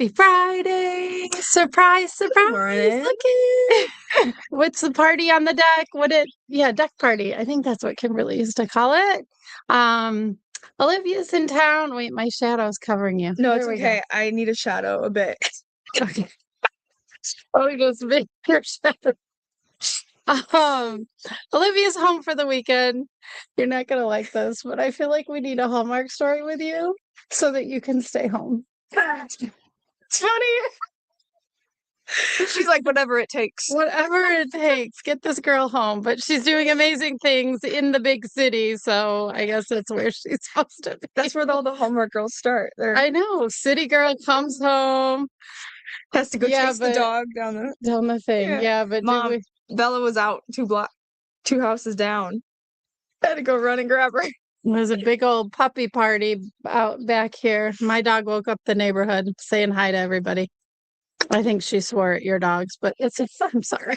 Happy Friday! Surprise, surprise! morning. Look at what's the party on the deck? Deck party. I think that's what Kimberly used to call it. Olivia's in town. Wait, my shadow's covering you. No, There it's we go. okay. I need a shadow a bit. Okay. Oh, just make your shadow. Olivia's home for the weekend. You're not gonna like this, but I feel like we need a Hallmark story with you so that you can stay home. It's funny. She's like, whatever it takes. Whatever it takes, get this girl home. But she's doing amazing things in the big city, so I guess that's where she's supposed to be. That's where all the Hallmark girls start. I know. City girl comes home. Has to go Yeah, chase the but- dog down the Down the thing. Yeah. Yeah, but Mom. Bella was out two houses down. Had to go run and grab her. There's a big old puppy party out back here. My dog woke up the neighborhood saying hi to everybody. I think she swore at your dogs, but I'm sorry.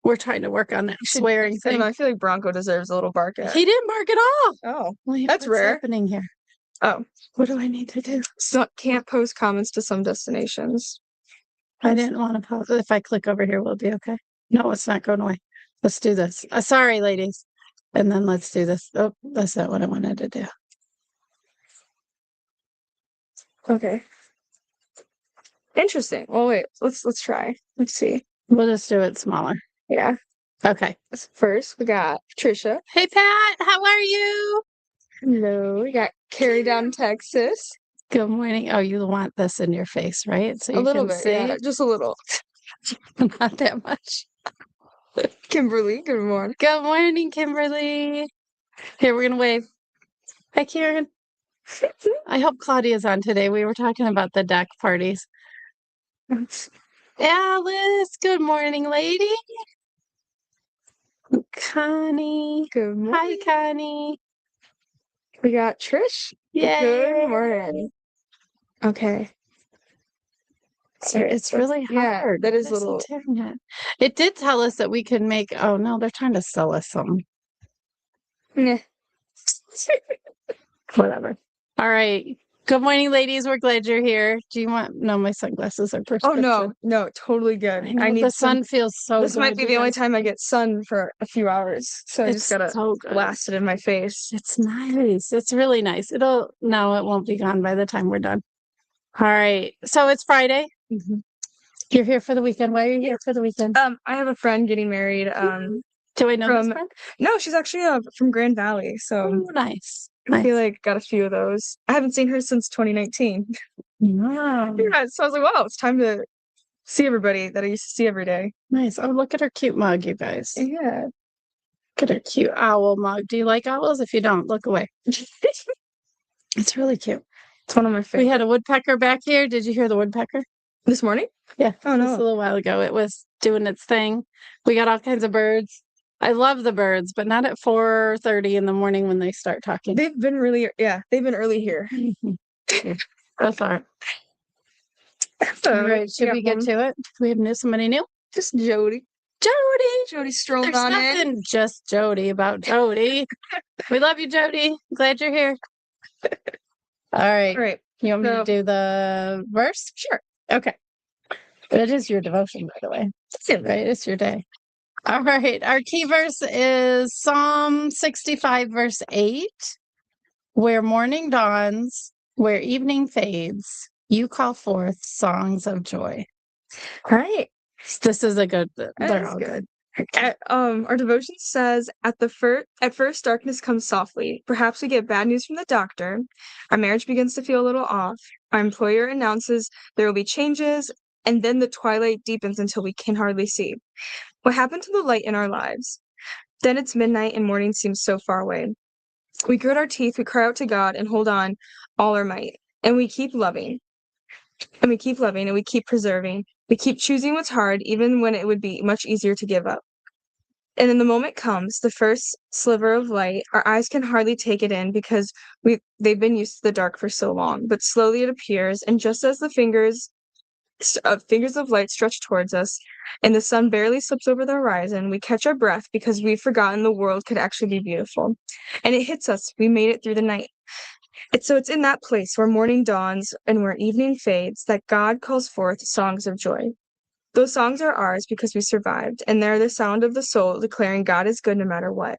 We're trying to work on that swearing thing. I feel like Bronco deserves a little bark at. He didn't bark at all. Oh, Wait, that's what's rare. happening here? Oh, What do I need to do? so can't post comments to some destinations. I didn't want to pause. If I click over here, will it be okay? No, it's not going away. Let's do this. Sorry, ladies. And then let's do this. Oh, that's not what I wanted to do. Okay. Interesting. Well, wait. Let's try. Let's see. We'll just do it smaller. Yeah. Okay. First, we got Trisha. Hey, Pat. How are you? Hello. We got Carrie down in Texas. Good morning. Oh, you want this in your face, right? So A you little can bit. see. Yeah, just a little. Not that much. Kimberly, good morning. Good morning, Kimberly. Here, we're going to wave. Hi, Karen. I hope Claudia's on today. We were talking about the deck parties. Alice, good morning, lady. Connie. Good morning. Hi, Connie. We got Trish. Yay. Good morning. Okay. It's really Yeah, hard. that is What little- it doing it? It did tell us that we could make. Oh no, they're trying to sell us something. Nah. Whatever. All right. Good morning, ladies. We're glad you're here. Do you want? No, my sunglasses are Oh prescription. no, totally good. I know, I need the sun feels so. This might good, be you the only guys. time I get sun for a few hours, so I It's just gotta so good. blast it in my face. It's nice. It's really nice. No, it won't be gone by the time we're done. All right. So it's Friday. You're here for the weekend. Why are you here for the weekend? I have a friend getting married. Do I know this from- friend? No, she's actually from Grand Valley, so Oh, nice. I feel Nice. like got a few of those. I haven't seen her since 2019. Wow. Yeah, so I was like, wow, it's time to see everybody that I used to see every day. Nice. Oh, look at her cute mug, you guys. Yeah. Look at her cute owl mug. Do you like owls? If you don't, look away. It's really cute. It's one of my We favorites. had a woodpecker back here. Did you hear the woodpecker? This morning? Yeah. Oh, Just a no. little while ago. It was doing its thing. We got all kinds of birds. I love the birds, but not at 4:30 in the morning when they start talking. They've been they've been early here. That's all right. All right. Should we get to it? We have somebody new? Just Jody. Jody strolled There's on in. nothing just Jody about Jody. We love you, Jody. Glad you're here. All right. All right. You want me to So- do the verse? Sure. Okay. It is your devotion, by the way. Right? It's your day. All right. Our key verse is Psalm 65, verse 8. Where morning dawns, where evening fades, you call forth songs of joy. All right. This is a good, they're is all good. good. Our devotion says, at first darkness comes softly. Perhaps we get bad news from the doctor. Our marriage begins to feel a little off. Our employer announces there will be changes, and then the twilight deepens until we can hardly see. What happened to the light in our lives? Then it's midnight and morning seems so far away. We grit our teeth, we cry out to God and hold on all our might. And we keep loving. And we keep loving and we keep preserving. We keep choosing what's hard, even when it would be much easier to give up. And then the moment comes, the first sliver of light, our eyes can hardly take it in because they've been used to the dark for so long. But slowly it appears, and just as the fingers of light stretch towards us, and the sun barely slips over the horizon, we catch our breath because we've forgotten the world could actually be beautiful. And it hits us. We made it through the night. It's in that place where morning dawns and where evening fades that God calls forth songs of joy. Those songs are ours because we survived, and they're the sound of the soul declaring God is good no matter what.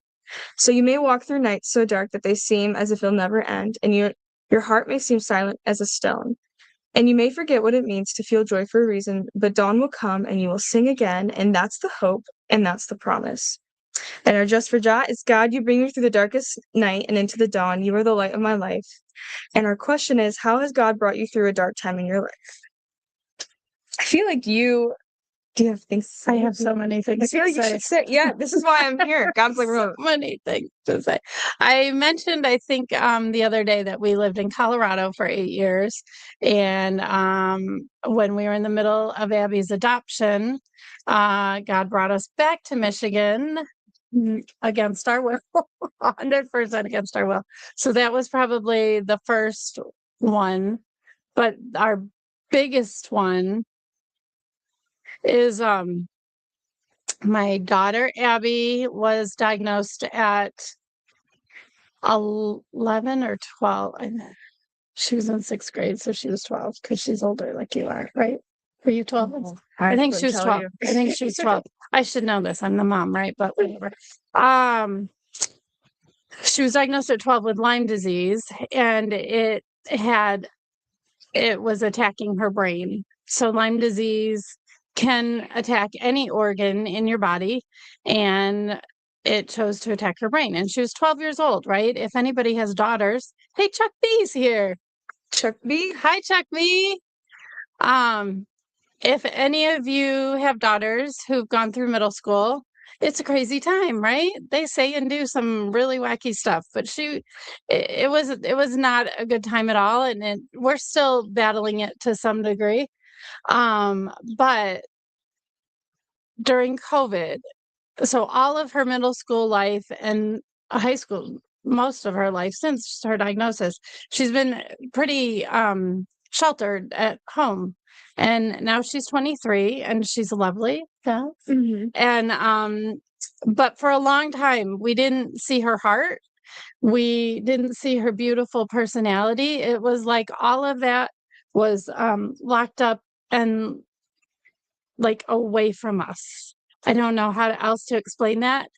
So you may walk through nights so dark that they seem as if they'll never end, and your heart may seem silent as a stone. And you may forget what it means to feel joy for a reason, but dawn will come and you will sing again, and that's the hope and that's the promise. And our just for Jah is God, you bring me through the darkest night and into the dawn. You are the light of my life. And our question is, how has God brought you through a dark time in your life? I feel like do you have things to say? I have so many things I feel like to you say. should say, yeah, this is why I'm here. God's like, So many things to say. I mentioned, I think, the other day that we lived in Colorado for 8 years. And when we were in the middle of Abby's adoption, God brought us back to Michigan against our will, 100% against our will. So that was probably the first one. But our biggest one is my daughter Abby was diagnosed at 11 or 12. She was in 6th grade, so she was 12 because she's older like you are, right? Were you 12? I think she was 12. I think she was 12. I should know this. I'm the mom, right? But whatever. She was diagnosed at 12 with Lyme disease, and it was attacking her brain. So Lyme disease can attack any organ in your body, and it chose to attack her brain. And she was 12 years old, right? If anybody has daughters, hey, Chuck B's here. Chuck B. Hi, Chuck B. If any of you have daughters who've gone through middle school, it's a crazy time, right? They say and do some really wacky stuff, but it was not a good time at all, and we're still battling it to some degree. But during COVID, so all of her middle school life and high school, most of her life since her diagnosis, she's been pretty sheltered at home. And now she's 23 and she's lovely. Yeah. Mm-hmm. And but for a long time we didn't see her heart. We didn't see her beautiful personality. It was like all of that was locked up and like away from us. I don't know how else to explain that.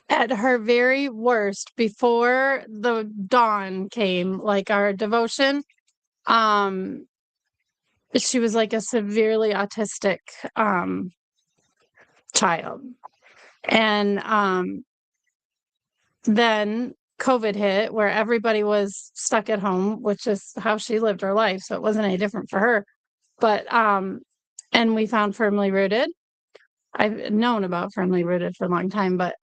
At her very worst, before the dawn came, like our devotion, she was like a severely autistic child. And then COVID hit, where everybody was stuck at home, which is how she lived her life. So it wasn't any different for her. But and we found Firmly Rooted. I've known about Firmly Rooted for a long time, but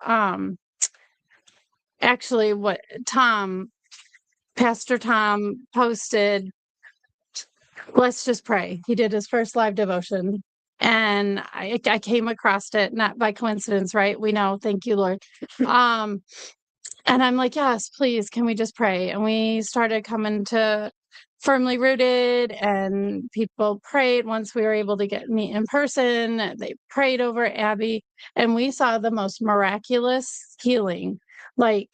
actually what Pastor Tom posted, let's just pray. He did his first live devotion, and I came across it, not by coincidence, right? We know, thank you, Lord. And I'm like, yes, please, can we just pray? And we started coming to Firmly Rooted, and people prayed. Once we were able to meet in person, they prayed over Abby, and we saw the most miraculous healing. Like,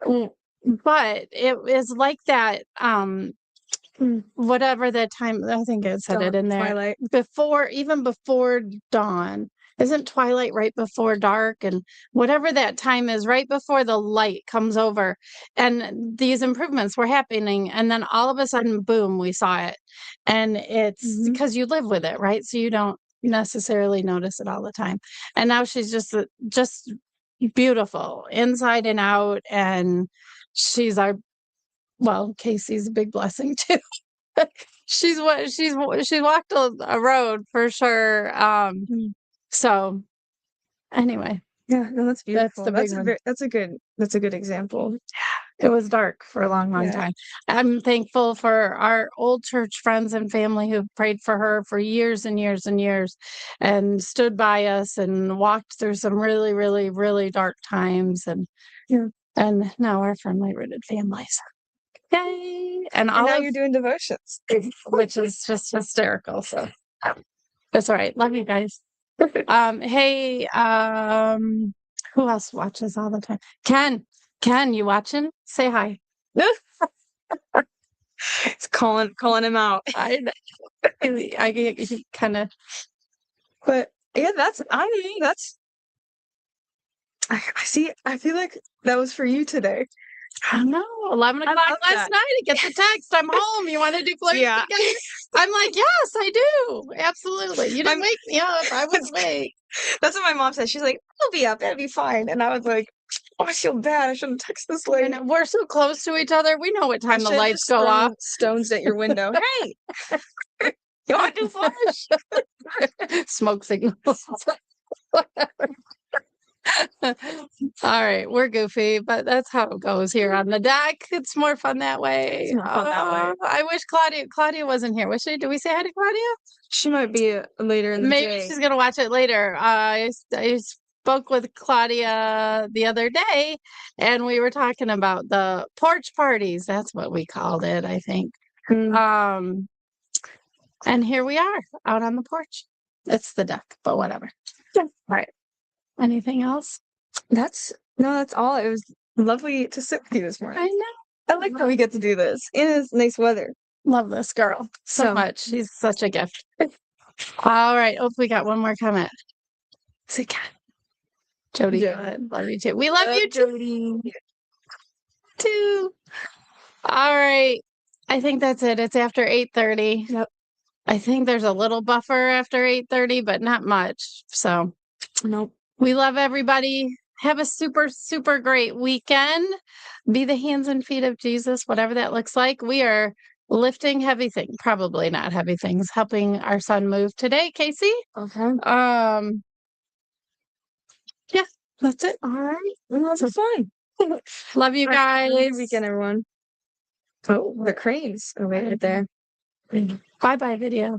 but it is like that, whatever that time, I think it said it in there. Twilight. Even before dawn. Isn't twilight right before dark? And whatever that time is, right before the light comes over. And these improvements were happening. And then all of a sudden, boom, we saw it. And it's because you live with it, right? So you don't necessarily notice it all the time. And now she's just beautiful inside and out. And she's Casey's a big blessing too. She's walked a road for sure. So anyway, yeah, no, that's beautiful. That's a good example. It was dark for a long time. I'm thankful for our old church friends and family who prayed for her for years and years and years, and stood by us and walked through some really, really, really dark times. And now our Firmly Rooted families. Yay! And now you're doing devotions, which is just hysterical. So that's all right. Love you guys. Hey, who else watches all the time? Ken. Ken, you watching? Say hi. It's calling him out. I kind of. But yeah, I mean, I see. I feel like that was for you today. I don't know. 11 I o'clock love last that. night, I get the text. I'm home. You want to do Flourish Yeah. together? I'm like, yes, I do. Absolutely. You didn't My- wake me up. I was awake. That's what my mom said. She's like, "I'll be up. It'll be fine." And I was like, "Oh, I feel bad. I shouldn't text this I late." know, we're so close to each other. We know what I time the should've lights just go thrown off. stones at your window. Hey, you want to do Flourish? Smoke signals. All right, we're goofy, but that's how it goes here on the deck. It's more fun that way. It's more fun that way. I wish Claudia wasn't here. Was she? Did we say hi to Claudia? She might be later in the Maybe day. she's gonna watch it later. I spoke with Claudia the other day, and we were talking about the porch parties. That's what we called it, I think. Mm. And here we are out on the porch. It's the deck, but whatever. All right. Anything else? That's all. It was lovely to sit with you this morning. I know. I like that we get to do this. And it's nice weather. Love this girl so much. She's such a gift. All right. Oh, we got one more comment. Say cat. Jody, Yeah. go ahead. Love you too. We love you Jody. too. All right. I think that's it. It's after 8:30. Yep. I think there's a little buffer after 8:30, but not much. So Nope. we love everybody. Have a super, super great weekend. Be the hands and feet of Jesus, whatever that looks like. We are lifting heavy things, probably not heavy things, helping our son move today, Casey. Okay. Yeah, that's it. All right. Well, that's fun. Love you guys. Have a good weekend, everyone. Oh, the cranes are right there. Bye-bye video.